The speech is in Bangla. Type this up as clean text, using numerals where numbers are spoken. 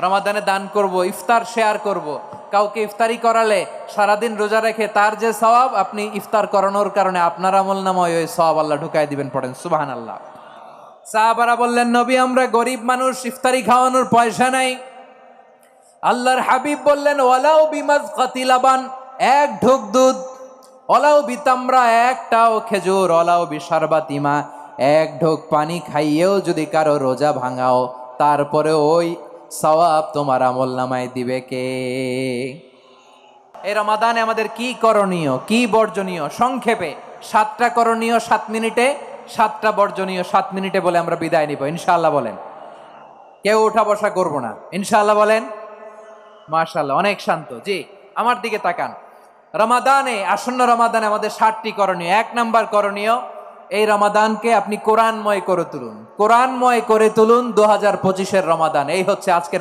রমাদানে দান করব, ইফতার শেয়ার করব। কাউকে ইফতারি করালে সারাদিন রোজা রেখে তার যে সওয়াব, আপনি ইফতার করানোর কারণে আপনার আমলনামায় ওই সওয়াব আল্লাহ ঢুকাই দিবেন। পড়েন সুবহানাল্লাহ। সাহাবারা বললেন, নবী আমরা গরিব মানুষ, ইফতারি খাওয়ানোর পয়সা নাই। আল্লাহর হাবিব বললেন, ওয়ালাউ বিমাজকাতি লাবান, এক ঢোক দুধ, ওয়ালাউ বিতামরা, একটাও খেজুর, ওয়ালাউ বিশারবাতিমা, এক ঢোক পানি খাইয়েও যদি কারো রোজা ভাঙাও, তারপরে ওই সওয়াব তোমার আমলনামায় দিবে কে? এই রমাদানে আমাদের কি করণীয়, কি বর্জনীয়? সংক্ষেপে 7টা করণীয় 7 মিনিটে, 7টা বর্জনীয় 7 মিনিটে বলে আমরা বিদায় নিব ইনশাআল্লাহ। বলেন, কেউ উঠা বসা করব না ইনশাআল্লাহ। বলেন মাশাআল্লাহ, অনেক শান্ত। জি, আমার দিকে তাকান। রমাদানে, আসন্ন রমাদানে আমাদের 7টি করণীয়। 1 নাম্বার করণীয়, এই রমাদানকে আপনি কোরআনময় করে তুলুন। কোরআনময় করে তুলুন 2025-এর রমাদান। এই হচ্ছে আজকের